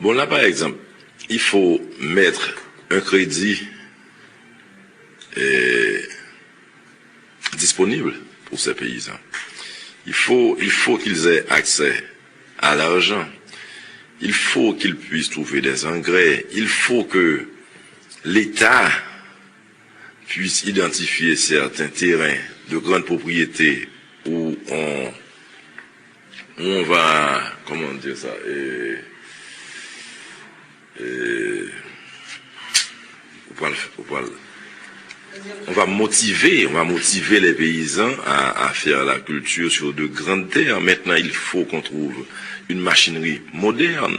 Bon, là, par exemple, il faut mettre un crédit disponible pour ces paysans. Il faut qu'ils aient accès à l'argent. Il faut qu'ils puissent trouver des engrais. Il faut que l'État puisse identifier certains terrains de grande propriété où on va, comment dire ça, on va motiver les paysans à faire la culture sur de grandes terres. Maintenant, il faut qu'on trouve une machinerie moderne.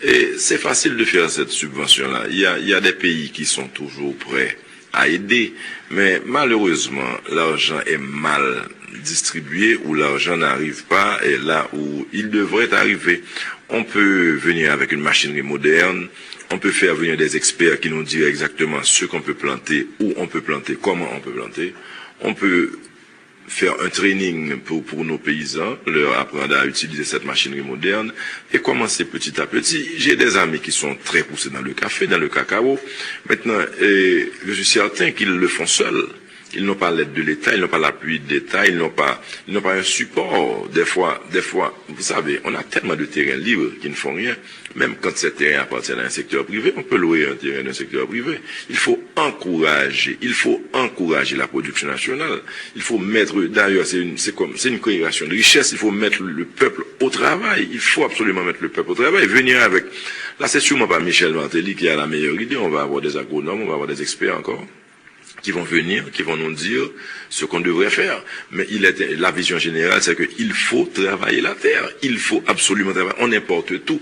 Et c'est facile de faire cette subvention-là. Il y a des pays qui sont toujours prêts à aider, mais malheureusement, l'argent est mal distribué ou l'argent n'arrive pas et là où il devrait arriver. On peut venir avec une machinerie moderne, on peut faire venir des experts qui nous disent exactement ce qu'on peut planter, où on peut planter, comment on peut planter. On peut faire un training pour nos paysans, leur apprendre à utiliser cette machinerie moderne et commencer petit à petit. J'ai des amis qui sont très poussés dans le café, dans le cacao. Maintenant, je suis certain qu'ils le font seuls. Ils n'ont pas l'aide de l'État, ils n'ont pas l'appui de l'État, ils n'ont pas un support. Des fois, vous savez, on a tellement de terrains libres qui ne font rien. Même quand ces terrains appartiennent à un secteur privé, on peut louer un terrain d'un secteur privé. Il faut encourager la production nationale. Il faut mettre, d'ailleurs, c'est une création de richesse, il faut mettre le peuple au travail. Il faut absolument mettre le peuple au travail. Venir avec, là c'est sûrement pas Michel Martelly qui a la meilleure idée, on va avoir des agronomes, on va avoir des experts encore, qui vont venir, qui vont nous dire ce qu'on devrait faire. Mais la vision générale, c'est qu'il faut travailler la terre. Il faut absolument travailler. On importe tout.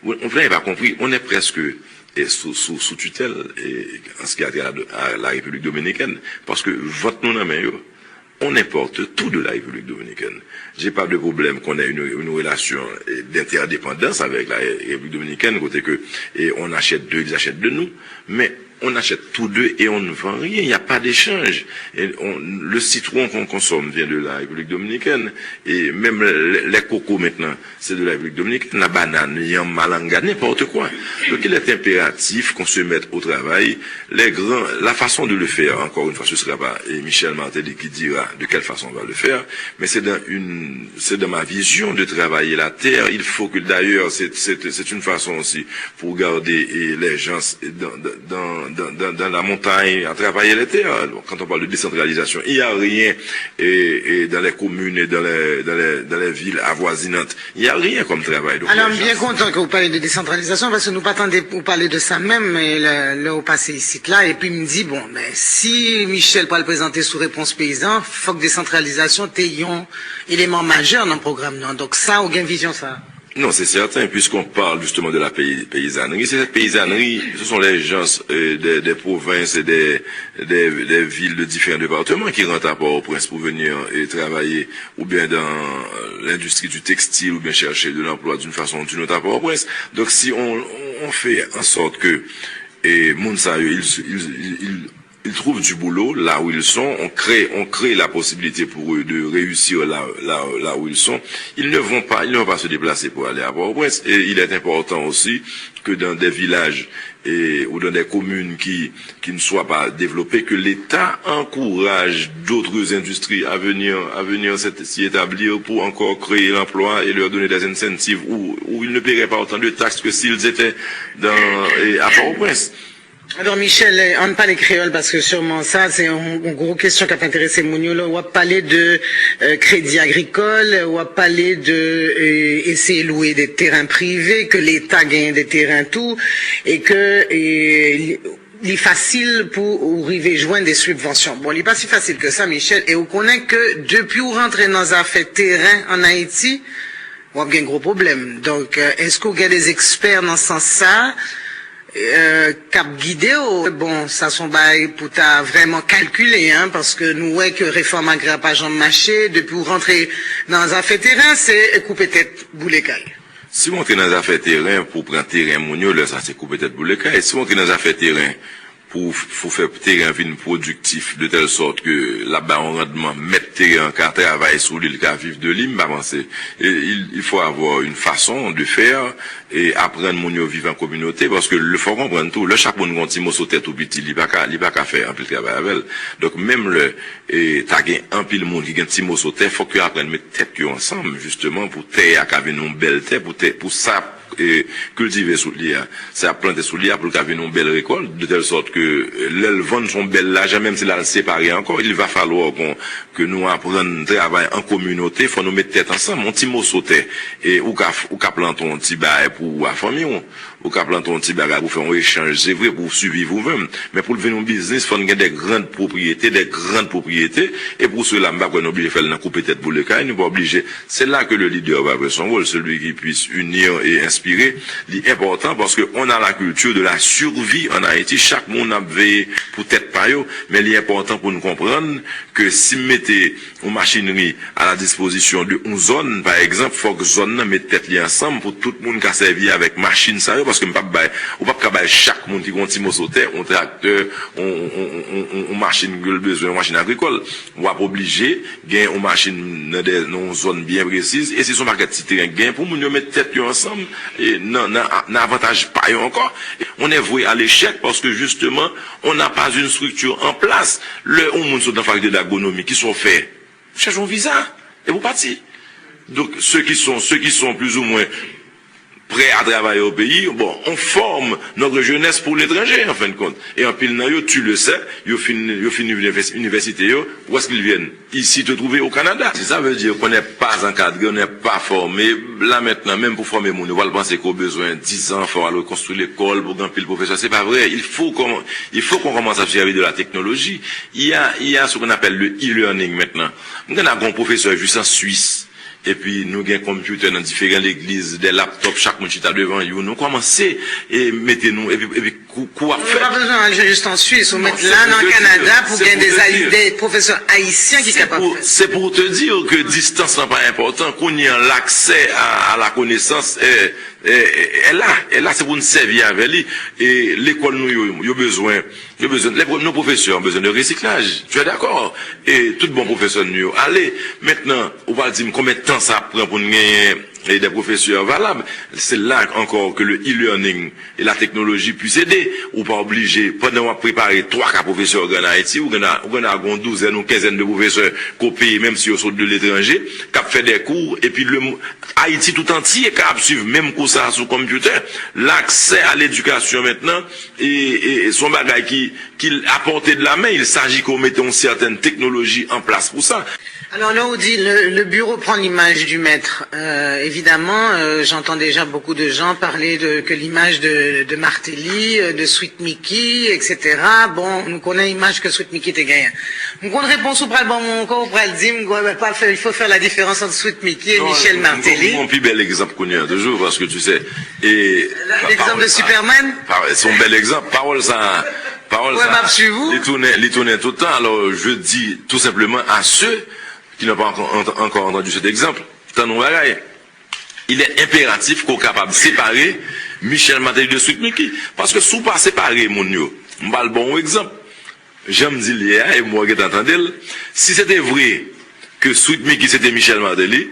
Vous n'avez pas compris. On est presque sous tutelle en ce qui a trait à la République dominicaine. Parce que votre nom on importe tout de la République dominicaine. J'ai pas de problème qu'on ait une relation d'interdépendance avec la République dominicaine, côté que on achète d'eux, ils achètent de nous. Mais on achète tous deux et on ne vend rien, il n'y a pas d'échange. Le citron qu'on consomme vient de la République dominicaine, et même les cocos maintenant, c'est de la République dominicaine, la banane, il y a un malanga, n'importe quoi. Donc il est impératif qu'on se mette au travail. La façon de le faire, encore une fois, ce sera pas Michel Martelly qui dira de quelle façon on va le faire, mais c'est dans ma vision de travailler la terre. Il faut que d'ailleurs, c'est une façon aussi pour garder les gens dans la montagne à travailler les terres. Quand on parle de décentralisation, il n'y a rien dans les communes et dans les villes avoisinantes. Il n'y a rien comme travail. Donc, alors, bien content que vous parlez de décentralisation, parce que nous pas attendons pour parler de ça même, mais là, au passé ici, là, et puis il me dit, bon, mais si Michel peut le présenter sous réponse paysan, faut que décentralisation t'ait un élément majeur dans le programme, non? Donc ça, aucune vision, ça? Non, c'est certain, puisqu'on parle justement de la paysannerie. Cette paysannerie, ce sont les gens des provinces et des villes de différents départements qui rentrent à Port-au-Prince pour venir et travailler, ou bien dans l'industrie du textile, ou bien chercher de l'emploi d'une façon ou d'une autre à Port-au-Prince. Donc si on fait en sorte que Mounsa, ils trouvent du boulot là où ils sont, on crée la possibilité pour eux de réussir là où ils sont. Ils ne vont pas se déplacer pour aller à Port-au-Prince. Et il est important aussi que dans des villages ou dans des communes qui ne soient pas développées, que l'État encourage d'autres industries à venir s'y établir pour encore créer l'emploi et leur donner des incentives où ils ne paieraient pas autant de taxes que s'ils étaient à Port-au-Prince. Alors Michel, on ne parle créole parce que sûrement ça, c'est une grosse question qui a intéressé Mouniolo. On va parler de crédit agricole, on va parler de essayer de louer des terrains privés, que l'État gagne des terrains tout, et que il est facile pour arriver joindre des subventions. Bon, il n'est pas si facile que ça, Michel, et on connaît que depuis vous rentrez dans les affaires terrain en Haïti, on a un gros problème. Donc, est-ce qu'on a des experts dans ce sens-là? Cap guidé, bon, ça sont bail pour ta vraiment calculer, hein, parce que nous, ouais, que réforme agraire pas Jean marché, depuis vous rentrer dans les affaires terrain, c'est couper tête boulet caille. Si vous entrez dans les affaires terrain pour prendre terrain mounio, là, ça c'est couper tête boulet caille. Si vous entrez dans les affaires terrain pour faire terrain vin productif de telle sorte que là-bas on rendement mettre terrain qu'à travailler sur l'île qu'à vivre de l'île, il faut avoir une façon de faire et apprendre mon yo vivre en communauté parce que le faut comprendre tout, le chaque monde gonti mo sauter tout petit, il pas qu'à faire un peu de travail avec. Donc même le t'as un pile monde qui gagne petit mo sauter, faut que apprendre mettre tête ensemble justement pour terre à venir une belle terre pour ça et cultiver sous l'IA, c'est à planter sous l'IA pour qu'avoir une belle récolte, de telle sorte que les ventes sont belles là, même si là séparé encore, il va falloir que nous apprenions à travailler en communauté, il faut nous mettre tête ensemble, mon petit mot sauter, et ou qu'à planter un petit bail pour la famille, ou qu'à planter un petit bail pour faire un échange, c'est vrai, pour survivre vous-même, mais pour le venir au business, il faut gagner des grandes propriétés, et pour cela, on va pas obligé de faire la coupe tête pour le cas, nous pas obligé, c'est là que le leader va avoir son rôle, celui qui puisse unir et inspirer. L'important parce que on a la culture de la survie en Haïti, chaque monde a veillé pour tête par eux, mais l'important pour nous comprendre que si mettez une machinerie à la disposition d'une zone, par exemple, faut que zone mette tête li ensemble pour tout le monde qui a servi avec machine ça parce que on pas chaque monde qui continue sauter, un tracteur, on machine que le besoin, machine agricole, on va obligé gagner une machine dans une zone bien précise et c'est son market terrain gain pour nous mettre tête ensemble. Et n'avantage pas encore. On est voué à l'échec parce que justement, on n'a pas une structure en place. On monte sur la faculté d'agronomie qui sont faits. Cherchons un visa et vous partez. Donc ceux qui sont plus ou moins prêts à travailler au pays, bon, on forme notre jeunesse pour l'étranger en fin de compte. Et en pile nan yo, tu le sais, yo fin l'université yo, où est-ce qu'ils viennent? Ici te trouver au Canada. Ça veut dire qu'on n'est pas encadré, on n'est pas formé. Là maintenant, même pour former mon, on va le penser qu'on a besoin de 10 ans, il faut aller construire l'école pour gagner le professeur. C'est pas vrai. Il faut qu'on commence à servir de la technologie. Il y a ce qu'on appelle le e-learning maintenant. On a un professeur juste en Suisse. Et puis nous avons un computer dans différentes églises, des laptops, chaque monde qui est devant nous. Nous commençons et mettez-nous et puis quoi faire. On n'a pas besoin d'aller juste en Suisse, on met là dans le Canada pour gagner des professeurs haïtiens qui sont capables de faire. C'est pour te dire que distance n'est pas important, qu'on y a l'accès à la connaissance est là, c'est pour nous servir avec lui. Et l'école nous a besoin, nos professeurs ont besoin de recyclage. Tu es d'accord? Et tout bon professeur nous, allez, maintenant, on va dire combien de temps ça prend pour nous gagner des professeurs valables. C'est là encore que le e-learning et la technologie puissent aider. Ou pas obligé, pendant qu'on préparer 3-4 professeurs en Haïti, ou qu'on a une douzaine ou quinzaine de professeurs qu'on paye, même si ils sont de l'étranger, qui fait des cours, et puis Haïti tout entier qui suivre même cours ça sur computer. L'accès à l'éducation maintenant, et son bagage qu'il apporte de la main, il s'agit qu'on mette une certaine technologie en place pour ça. Alors là, on dit le bureau prend l'image du maître. Évidemment, j'entends déjà beaucoup de gens parler que l'image de Martelly, de Sweet Mickey, etc. Bon, nous connaissons l'image que Sweet Mickey était gagnant. Nous connaissons réponse au pral bon mon corps, au pral dit, il faut faire la différence entre Sweet Mickey et Michel Martelly. Mon plus bel exemple qu'on a toujours, parce que tu sais, et l'exemple de Superman. C'est un bel exemple. Parole ça. Il tournait tout le temps. Alors je dis tout simplement à ceux qui n'ont pas encore entendu cet exemple, il est impératif qu'on soit capable de séparer Michel Martelly de Sweet Mickey. Parce que si on pas séparer mon yo, on va le bon exemple. J'aime dire hier, et moi qui t'entendais, si c'était vrai que Sweet Mickey c'était Michel Martelly,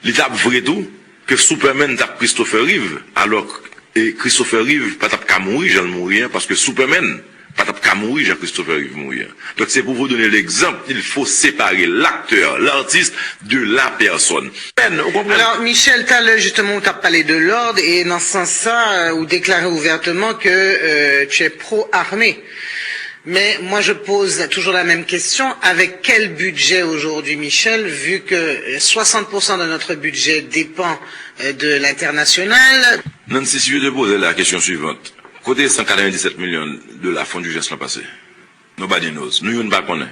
il tape vrai tout, que Superman tape Christopher Reeve, alors que Christopher Reeve pas tape qu'à mourir, j'en mourir, parce que Superman pas qu'à mourir, Jean-Christopher Reeve mourir. Donc c'est pour vous donner l'exemple, il faut séparer l'acteur, l'artiste de la personne. Alors Michel, justement, tu as parlé de l'ordre et dans ce sens-là, ou déclaré ouvertement que tu es pro-armée. Mais moi je pose toujours la même question, avec quel budget aujourd'hui Michel, vu que 60% de notre budget dépend de l'international? Nancy, si je te pose la question suivante. Côté 197 millions de la fonds du geste l'an passé. Nobody knows. Nous ne connaissons pas.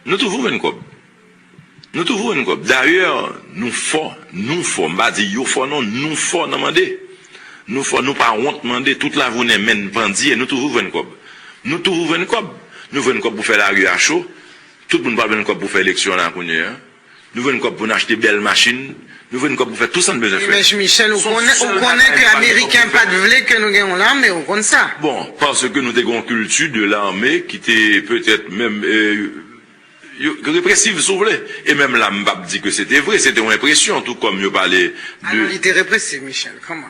Nous trouvons une cob. D'ailleurs, nous pas dire yo fort non, nous fort demander. Nous pas honte demander toute la journée men bandit et nous trouvons une cob. Nous voulons une cob pour faire la rue à chaud. Tout le monde parle de une cob pour faire élection là nous venons pour acheter belles machines, nous venons pour faire tout ça de besoin de faire. Mais Michel, on connaît que les Américains pas de vle que nous gagnons l'armée, on connaît ça. Bon, parce que nous avons une culture de l'armée qui était peut-être même répressive, si vous voulez. Et même là, Mbap dit que c'était vrai, c'était une impression, tout comme je parlais de... Alors, il était répressif, Michel, comment?